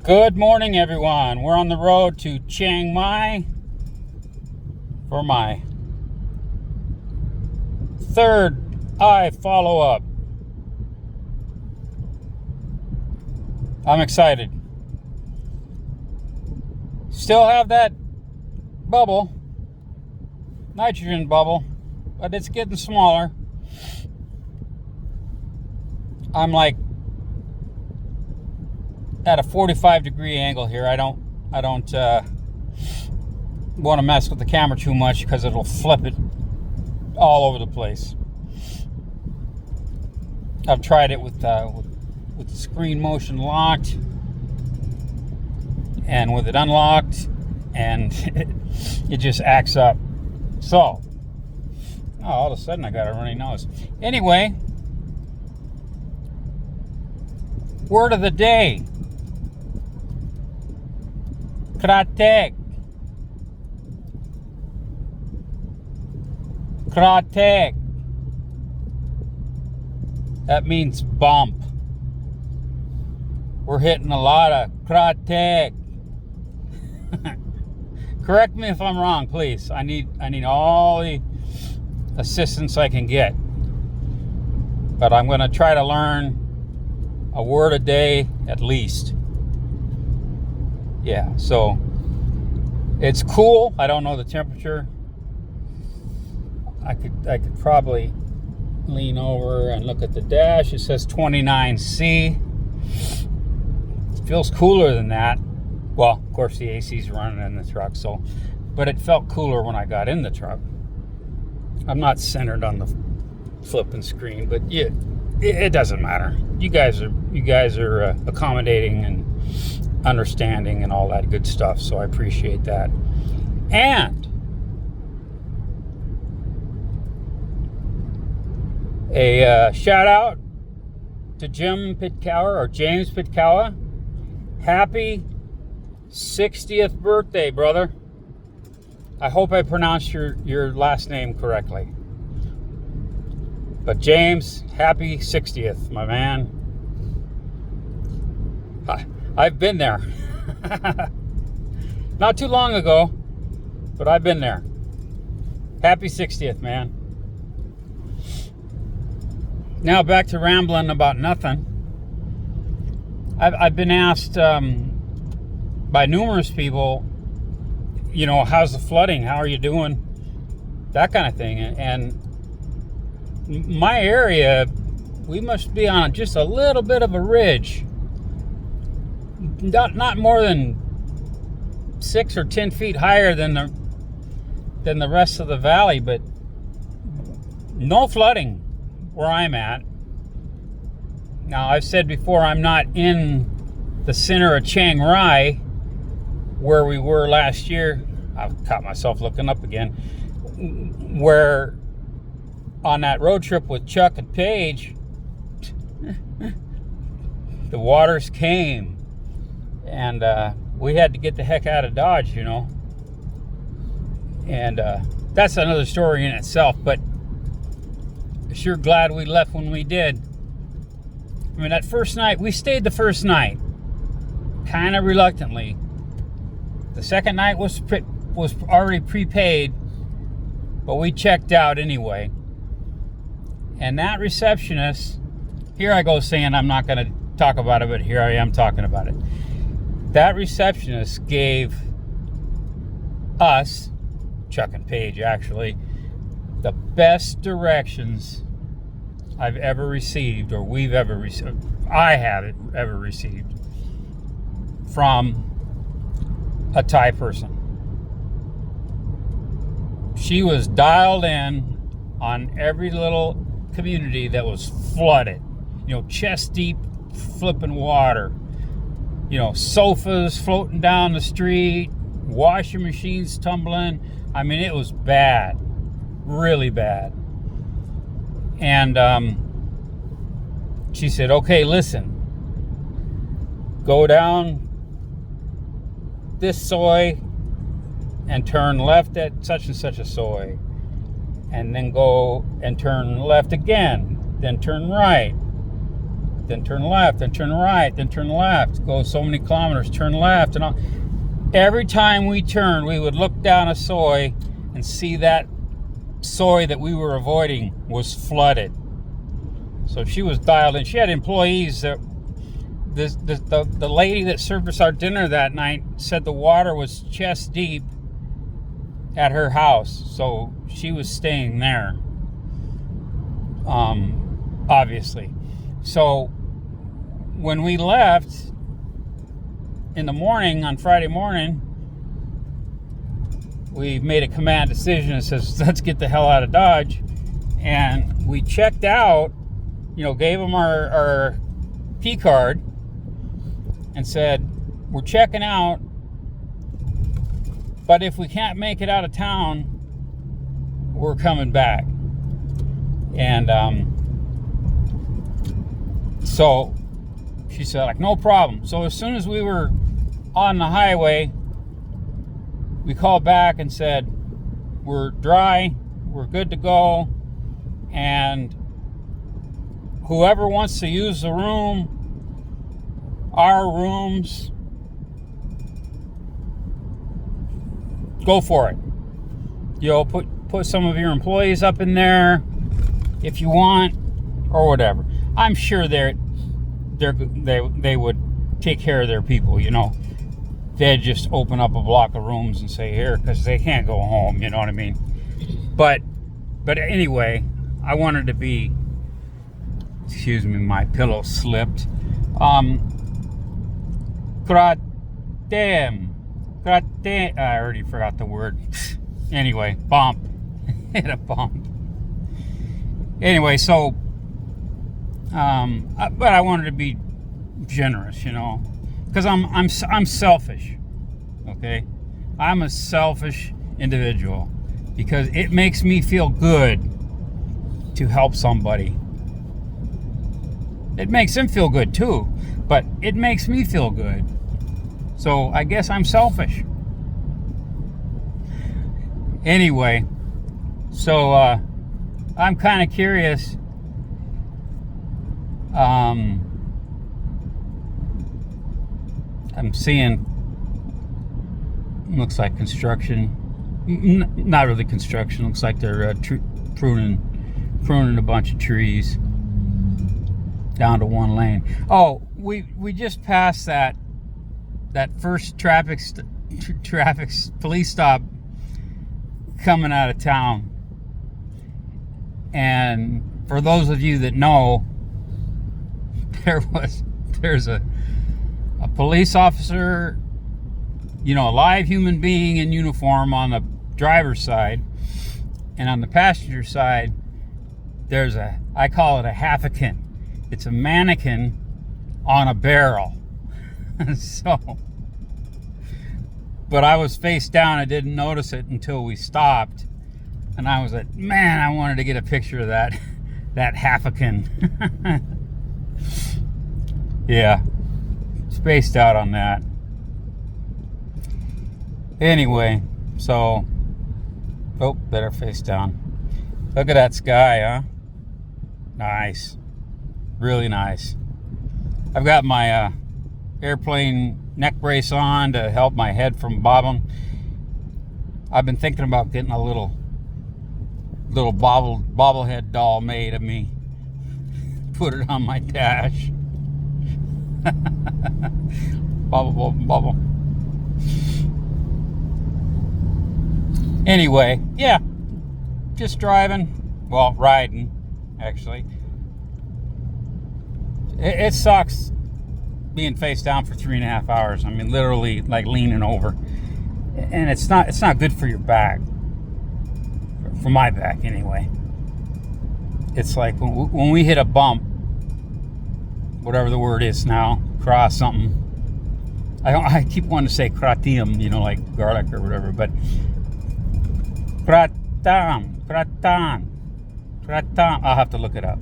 Good morning, everyone. We're on the road to Chiang Mai for my third eye follow-up. I'm excited. Still have that bubble, nitrogen bubble, but it's getting smaller. I'm like at a 45-degree angle here. I don't want to mess with the camera too much because it'll flip it all over the place. I've tried it with the screen motion locked and with it unlocked, and it just acts up. So, all of a sudden I got a runny nose. Anyway, word of the day. Kratek. That means bump. We're hitting a lot of kratek. Correct me if I'm wrong, please. I need all the assistance I can get. But I'm going to try to learn a word a day at least. Yeah, so it's cool. I don't know the temperature. I could probably lean over and look at the dash. It says 29C. It feels cooler than that. Well, of course the AC's running in the truck, but it felt cooler when I got in the truck. I'm not centered on the flipping screen, but yeah, it doesn't matter. You guys are accommodating and understanding and all that good stuff, so I appreciate that. And a shout out to James Pitkawa. Happy 60th birthday, brother. I hope I pronounced your last name correctly. But James, happy 60th, my man. I've been there. Not too long ago, but I've been there. Happy 60th, man. Now back to rambling about nothing. I've been asked by numerous people, how's the flooding? How are you doing? That kind of thing. And my area, we must be on just a little bit of a ridge. Not more than 6 or 10 feet higher than the rest of the valley, but no flooding where I'm at. Now, I've said before, I'm not in the center of Chiang Mai where we were last year. I've caught myself looking up again. Where on that road trip with Chuck and Paige, the waters came. And we had to get the heck out of Dodge, And that's another story in itself, but sure glad we left when we did. I mean, that first night, we stayed the first night, kind of reluctantly. The second night was already prepaid, but we checked out anyway. And that receptionist, here I go saying I'm not going to talk about it, but here I am talking about it. That receptionist gave us, Chuck and Paige actually, the best directions I've ever received, or we've ever received, I have ever received from a Thai person. She was dialed in on every little community that was flooded, chest deep flipping water. Sofas floating down the street, washing machines tumbling. I mean, it was bad, really bad. And she said, okay, listen, go down this soy and turn left at such and such a soy, and then go and turn left again, then turn right. right, then turn left, then turn right, then turn left. Go so many kilometers, turn left, and all. Every time we turned, we would look down a soi and see that soi that we were avoiding was flooded. So she was dialed in. She had employees that the lady that served us our dinner that night said the water was chest deep at her house, so she was staying there. Obviously. So when we left in the morning on Friday morning, we made a command decision that says, let's get the hell out of Dodge. And we checked out, gave them our P card and said, we're checking out, but if we can't make it out of town, we're coming back. And so she said, like, no problem. So as soon as we were on the highway, we called back and said, we're dry, we're good to go, and whoever wants to use the room, our rooms, go for it. Put some of your employees up in there if you want, or whatever. I'm sure they would take care of their people. They'd just open up a block of rooms and say, here, because they can't go home. You know what I mean? But anyway, I wanted to be. Excuse me, my pillow slipped. Kratem. I already forgot the word. Anyway, bump. Hit a bump. Anyway, so, but I wanted to be generous, because I'm selfish. Okay, I'm a selfish individual because it makes me feel good to help somebody. It makes them feel good too, but it makes me feel good. So I guess I'm selfish. Anyway, so I'm kind of curious. I'm seeing, looks like construction. Not really construction. Looks like they're pruning a bunch of trees down to one lane. Oh, we just passed that first traffic police stop coming out of town. And for those of you that know, there's a police officer, a live human being in uniform on the driver's side, and on the passenger side there's I call it a half-akin. It's a mannequin on a barrel. But I was face down. I didn't notice it until we stopped, and I was like, man, I wanted to get a picture of that half-akin. Yeah, spaced out on that. Anyway, so, better face down. Look at that sky, huh? Nice. Really nice. I've got my airplane neck brace on to help my head from bobbing. I've been thinking about getting a little bobblehead doll made of me. Put it on my dash. Bubble. Anyway, yeah, just riding, actually. It sucks being face down for 3.5 hours. I mean, literally, like, leaning over, and it's not good for your back. For my back, anyway. It's like when we hit a bump, whatever the word is now, cross something. I keep wanting to say kratim, like garlic or whatever, but kratam. I'll have to look it up.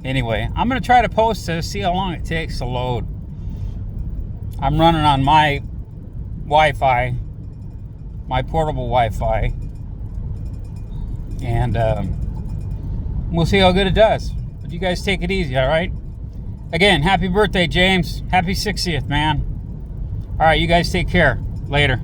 Anyway, I'm going to try to post this, see how long it takes to load. I'm running on my Wi-Fi, my portable Wi-Fi, and we'll see how good it does. But you guys take it easy, all right? Again, happy birthday, James. Happy 60th, man. All right, you guys take care. Later.